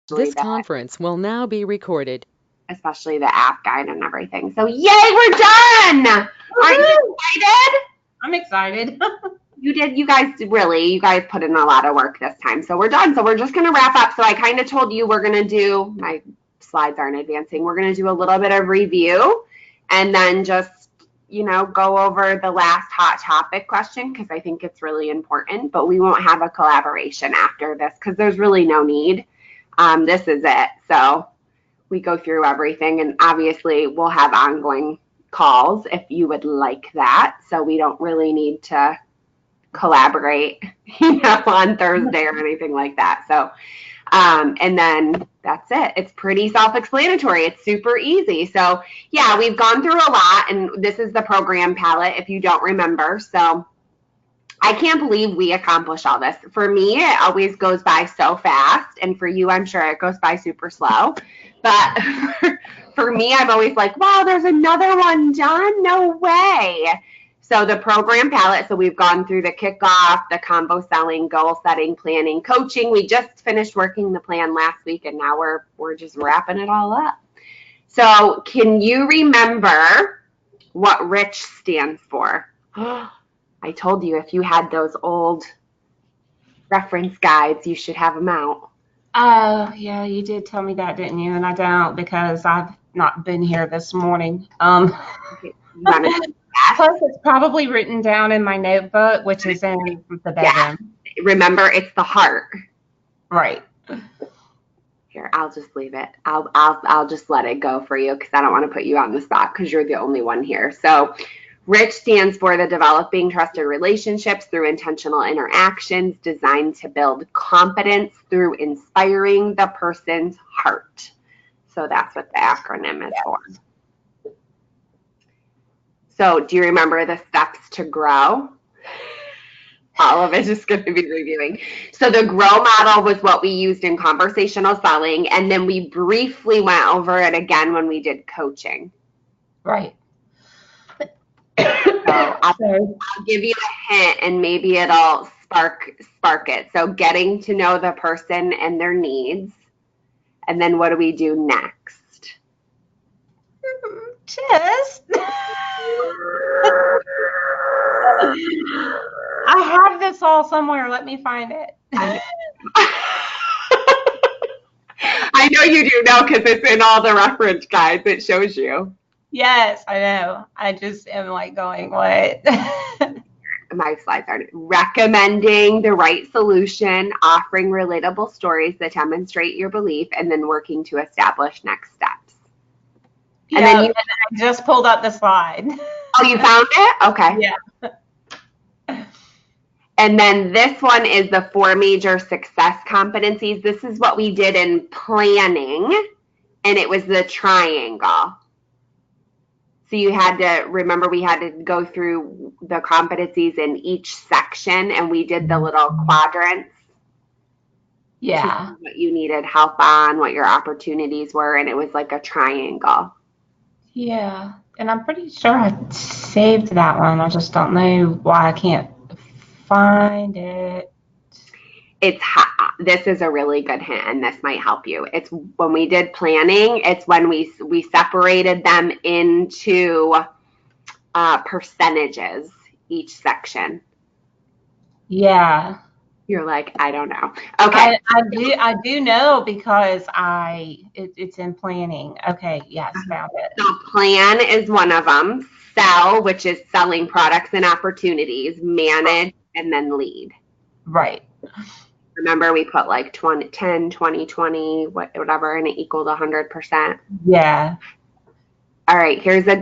This The conference will now be recorded. especially the app guide and everything. So yay, we're done! Aren't you excited? I'm excited. You guys put in a lot of work this time. So we're done. So we're just gonna wrap up. So I kind of told you we're gonna do, my slides aren't advancing. We're gonna do a little bit of review and then just, go over the last hot topic question because I think it's really important, but we won't have a collaboration after this because there's really no need. This is it. So we go through everything, and obviously we'll have ongoing calls if you would like that. So we don't really need to collaborate, on Thursday or anything like that. So, and then that's it. It's pretty self-explanatory. It's super easy. So yeah, we've gone through a lot, and this is the program palette if you don't remember. So I can't believe we accomplished all this. For me, it always goes by so fast. And for you, I'm sure it goes by super slow. But for me, I'm always like, wow, there's another one done. No way. So the program palette, so we've gone through the kickoff, the combo selling, goal setting, planning, coaching. We just finished working the plan last week, and now we're just wrapping it all up. So can you remember what RICH stands for? I told you if you had those old reference guides, you should have them out. Oh, yeah, you did tell me that, didn't you? And I don't because I've not been here this morning. Plus, it's probably written down in my notebook, which is in the bedroom. Yeah. Remember, it's the heart. Right. Here, I'll just leave it. I'll just let it go for you because I don't want to put you on the spot because you're the only one here. So RICH stands for the Developing Trusted Relationships Through Intentional Interactions, designed to build confidence through inspiring the person's heart. So that's what the acronym is for. So do you remember the steps to grow? All of it is going to be reviewing. So the GROW model was what we used in conversational selling, and then we briefly went over it again when we did coaching. Right. So I'll give you a hint, and maybe it'll spark it. So getting to know the person and their needs, and then what do we do next? Just I have this all somewhere. Let me find it. I know you do know because it's in all the reference guides. It shows you. Yes, I know. I just am like going, what? My slides aren't. Recommending the right solution, offering relatable stories that demonstrate your belief, and then working to establish next steps. And then I just pulled up the slide. Oh, you found it? Okay. Yeah. And then this one is the 4 major success competencies. This is what we did in planning, and it was the triangle. So you had to remember we had to go through the competencies in each section, and we did the little quadrants. Yeah. What you needed help on, what your opportunities were, and it was like a triangle. Yeah. And I'm pretty sure I saved that one. I just don't know why I can't find it. This is a really good hint, and this might help you. It's when we did planning, it's when we separated them into percentages, each section. Yeah. You're like, I don't know. Okay. I do know because it's in planning. Okay, yes, found it. So plan is one of them. Sell, which is selling products and opportunities. Manage, and then lead. Right. Remember we put like 10, 20, 20, whatever, and it equaled 100%. Yeah. All right, here's a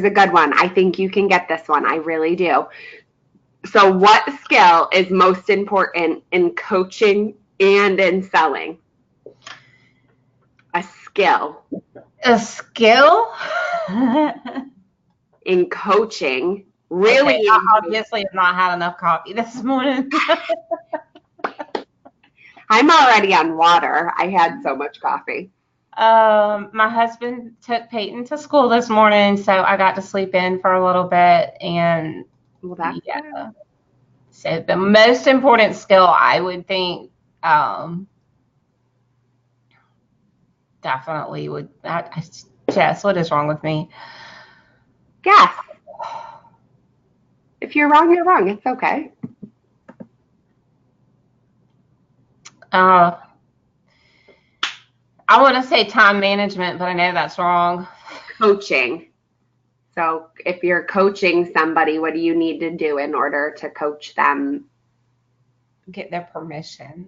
good one. I think you can get this one. I really do. So what skill is most important in coaching and in selling? A skill. A skill? In coaching. Really? Okay, I obviously have not had enough coffee this morning. I'm already on water. I had so much coffee. My husband took Peyton to school this morning, so I got to sleep in for a little bit. And yeah. So the most important skill I would think definitely would. Jess, what is wrong with me? Guess. If you're wrong, you're wrong. It's okay. I want to say time management, but I know that's wrong. Coaching. So if you're coaching somebody, what do you need to do in order to coach them? Get their permission.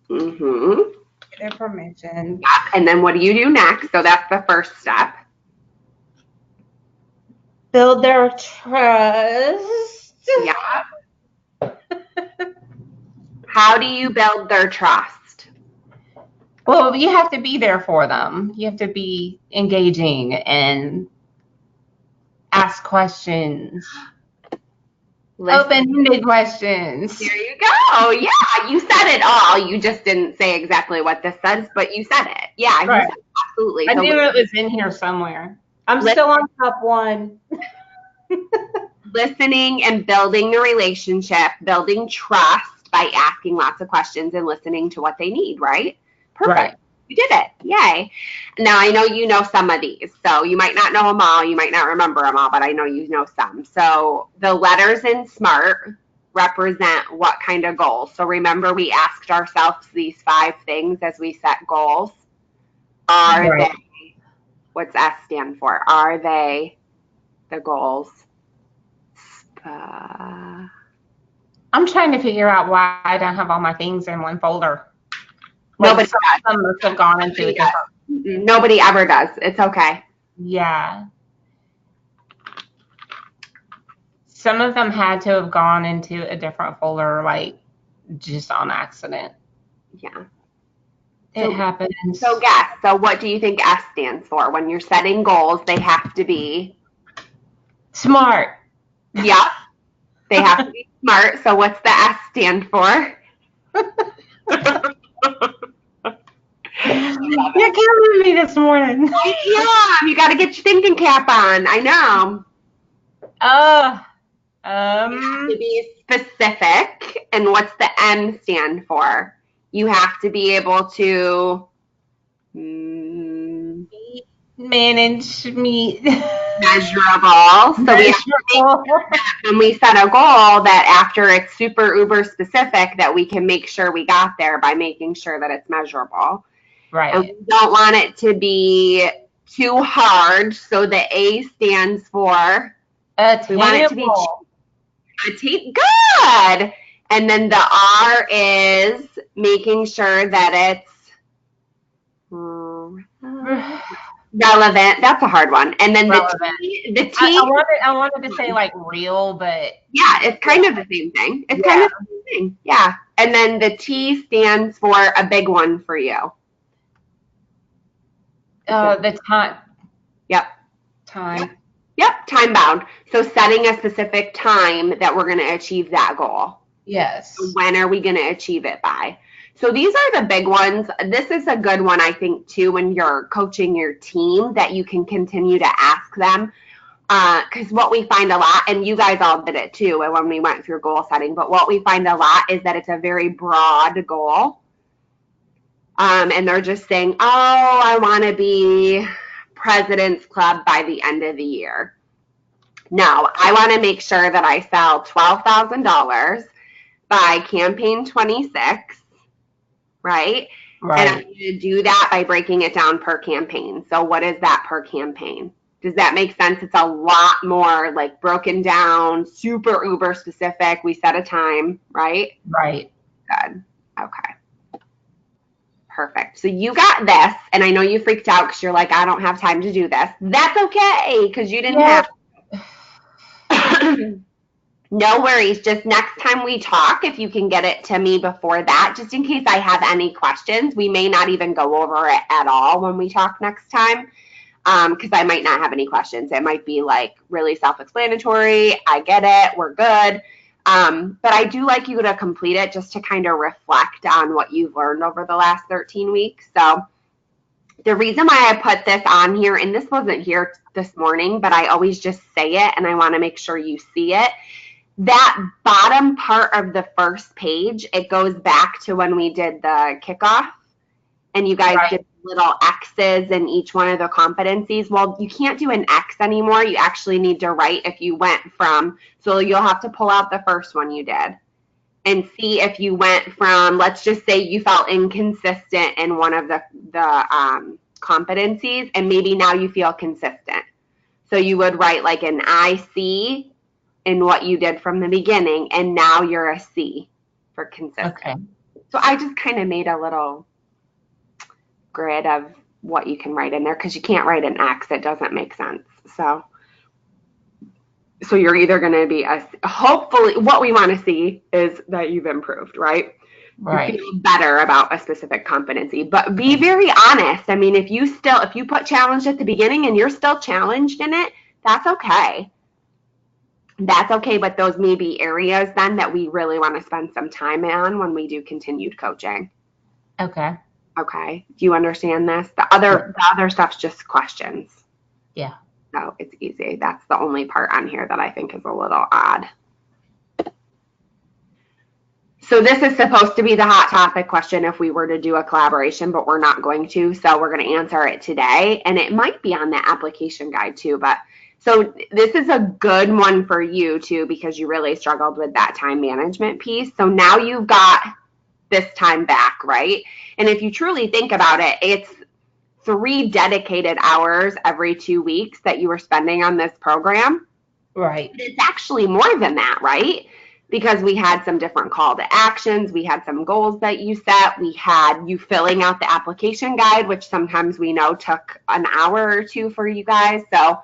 Mm-hmm. Get their permission. Yep. And then what do you do next? So that's the first step. Build their trust. Yeah. How do you build their trust? Well, you have to be there for them. You have to be engaging and ask questions. Open-ended questions. There you go. Yeah, you said it all. You just didn't say exactly what this says, but you said it. Yeah, right. Absolutely. I knew it was in here somewhere. I'm still on top one. Listening and building the relationship, building trust by asking lots of questions and listening to what they need, right? Perfect. Right. You did it. Yay. Now, I know you know some of these, so you might not know them all. You might not remember them all, but I know you know some. So the letters in SMART represent what kind of goals? So remember, we asked ourselves these 5 things as we set goals. Are they, what's S stand for? Are they the goals? I'm trying to figure out why I don't have all my things in one folder. Nobody does. Some must have gone into a different. Nobody ever does. It's okay. Yeah. Some of them had to have gone into a different folder, like just on accident. Yeah. It happens. So guess. So what do you think S stands for? When you're setting goals, they have to be smart. Yep. They have to be smart. So what's the S stand for? You're killing me this morning. Yeah, you got to get your thinking cap on. I know. You have to be specific. And what's the M stand for? You have to be able to manage me. Measurable. So we have to make sure that when we set a goal that after it's super uber specific that we can make sure we got there by making sure that it's measurable. Right. And we don't want it to be too hard. So the A stands for attainable. We want it to be good. And then the R is making sure that it's relevant. That's a hard one. And then the T. I wanted to say like real, but yeah, it's kind of the same thing. It's kind of the same thing. Yeah. And then the T stands for a big one for you. The time. Yep. Time. Yep. Time bound. So setting a specific time that we're going to achieve that goal. Yes. So when are we going to achieve it by? So these are the big ones. This is a good one, I think, too, when you're coaching your team, that you can continue to ask them. Because what we find a lot, and you guys all did it too when we went through goal setting, but what we find a lot is that it's a very broad goal. And they're just saying, oh, I want to be President's Club by the end of the year. No, I want to make sure that I sell $12,000 by campaign 26. Right? And I'm going to do that by breaking it down per campaign. So what is that per campaign? Does that make sense? It's a lot more like broken down, super uber specific. We set a time, right? Right. Good. Okay. Perfect. So you got this, and I know you freaked out because you're like, I don't have time to do this. That's okay, because you didn't have No worries. Just next time we talk, if you can get it to me before that, just in case I have any questions. We may not even go over it at all when we talk next time, because I might not have any questions. It might be like really self-explanatory. I get it. We're good. But I do like you to complete it just to kind of reflect on what you've learned over the last 13 weeks. So the reason why I put this on here, and this wasn't here this morning, but I always just say it, and I want to make sure you see it. That bottom part of the first page, it goes back to when we did the kickoff. and you guys Right. did little X's in each one of the competencies. Well, you can't do an X anymore. You actually need to write if you went from, so you'll have to pull out the first one you did and see if you went from, let's just say you felt inconsistent in one of the competencies, and maybe now you feel consistent. So you would write like an IC in what you did from the beginning, and now you're a C for consistent. Okay. So I just kind of made a little grid of what you can write in there, because you can't write an X. It doesn't make sense. So you're either going to be hopefully what we want to see is that you've improved, right? Right. You feel better about a specific competency, but be very honest. I mean, if you put challenge at the beginning and you're still challenged in it, that's okay. That's okay, but those may be areas then that we really want to spend some time on when we do continued coaching. Okay. Okay. Do you understand this? The other stuff's just questions. Yeah. So it's easy. That's the only part on here that I think is a little odd. So this is supposed to be the hot topic question if we were to do a collaboration, but we're not going to. So we're going to answer it today. And it might be on the application guide too. But so this is a good one for you too, because you really struggled with that time management piece. So now you've got this time back, right? And if you truly think about it, it's 3 dedicated hours every 2 weeks that you were spending on this program. Right. It's actually more than that, right? Because we had some different call to actions. We had some goals that you set. We had you filling out the application guide, which sometimes we know took an hour or 2 for you guys. So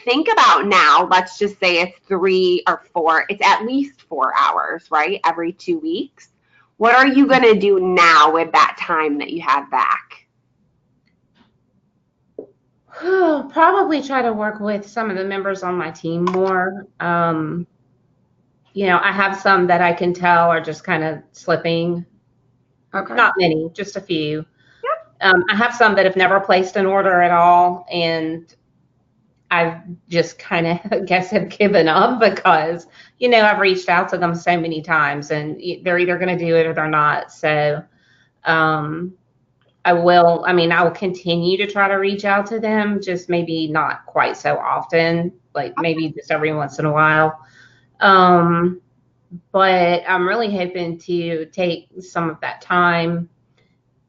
think about now, let's just say it's 3 or 4, it's at least 4 hours, right? Every 2 weeks. What are you going to do now with that time that you have back? Probably try to work with some of the members on my team more. I have some that I can tell are just kind of slipping. Okay. Not many, just a few. Yep. I have some that have never placed an order at all, and I've just kind of, I guess, have given up because, I've reached out to them so many times, and they're either going to do it or they're not. So I will continue to try to reach out to them, just maybe not quite so often, like maybe just every once in a while. But I'm really hoping to take some of that time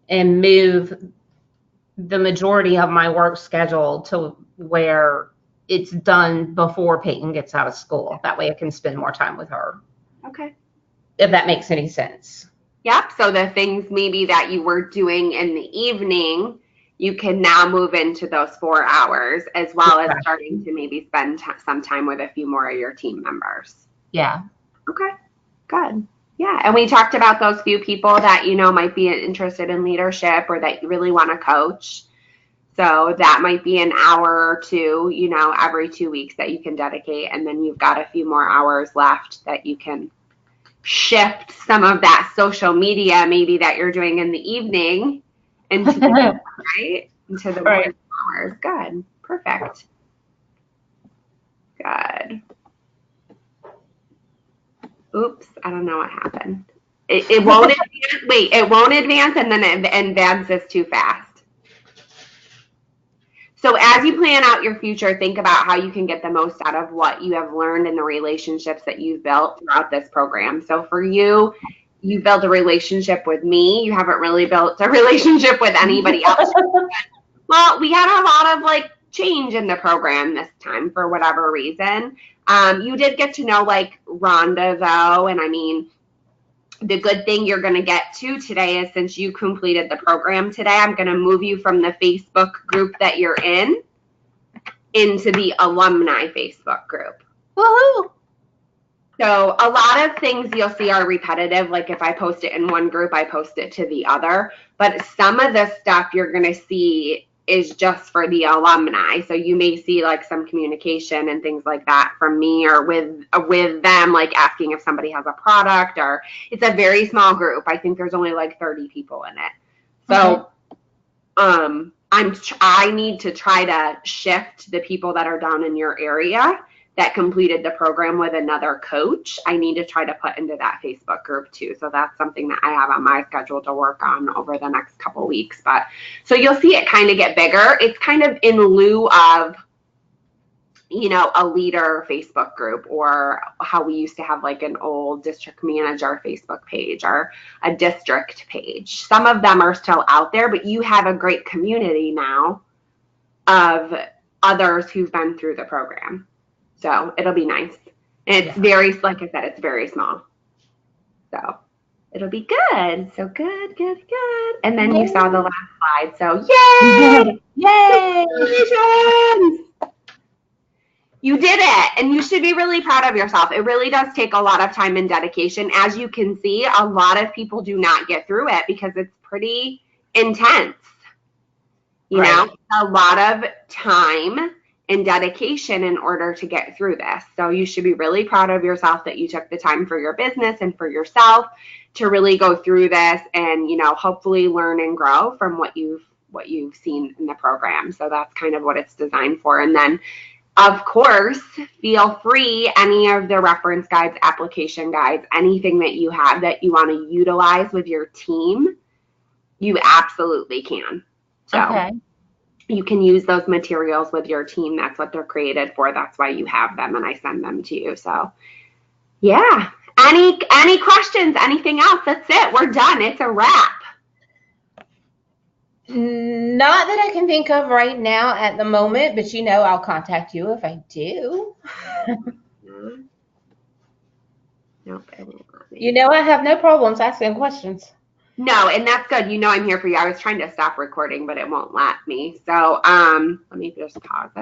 and move the majority of my work schedule to where it's done before Peyton gets out of school. That way I can spend more time with her. Okay. If that makes any sense. Yep. So the things maybe that you were doing in the evening, you can now move into those 4 hours, as well as starting to maybe spend some time with a few more of your team members. Yeah. Okay. Good. Yeah. And we talked about those few people that, might be interested in leadership or that you really want to coach. So that might be an hour or 2, every 2 weeks that you can dedicate. And then you've got a few more hours left that you can shift some of that social media maybe that you're doing in the evening into the, into the morning hours. Good. Perfect. Good. Oops, I don't know what happened. It won't advance. Wait, it won't advance, and then it advances too fast. So as you plan out your future, think about how you can get the most out of what you have learned and the relationships that you've built throughout this program. So for you, you built a relationship with me. You haven't really built a relationship with anybody else. Well, we had a lot of change in the program this time for whatever reason. You did get to know Rhonda though, and I mean, the good thing you're going to get to today is since you completed the program today, I'm going to move you from the Facebook group that you're in into the alumni Facebook group. Woohoo! So a lot of things you'll see are repetitive. Like if I post it in one group, I post it to the other. But some of the stuff you're going to see is just for the alumni. So you may see some communication and things like that from me or with them, asking if somebody has a product, or it's a very small group. I think there's only 30 people in it. So I need to try to shift the people that are down in your area that completed the program with another coach, I need to try to put into that Facebook group too. So that's something that I have on my schedule to work on over the next couple weeks. But so you'll see it kind of get bigger. It's kind of in lieu of, you know, a leader Facebook group, or how we used to have like an old district manager Facebook page or a district page. Some of them are still out there, but you have a great community now of others who've been through the program. So it'll be nice. And it's very, like I said, it's very small. So it'll be good. So good. And then you saw the last slide. So yay! Yay! Congratulations! You did it, and you should be really proud of yourself. It really does take a lot of time and dedication. As you can see, a lot of people do not get through it because it's pretty intense. You know, a lot of time and dedication in order to get through this. So you should be really proud of yourself that you took the time for your business and for yourself to really go through this and, you know, hopefully learn and grow from what you've seen in the program. So that's kind of what it's designed for. And then, of course, feel free, any of the reference guides, application guides, anything that you have that you want to utilize with your team, you absolutely can. So you can use those materials with your team. That's what they're created for. That's why you have them, and I send them to you. So yeah, any questions, anything else? That's it. We're done. It's a wrap. Not that I can think of right now at the moment, but you know, I'll contact you if I do. Nope, it won't let me. You know, I have no problems asking questions. No, and that's good. You know, I'm here for you. I was trying to stop recording, but it won't let me. So let me just pause it.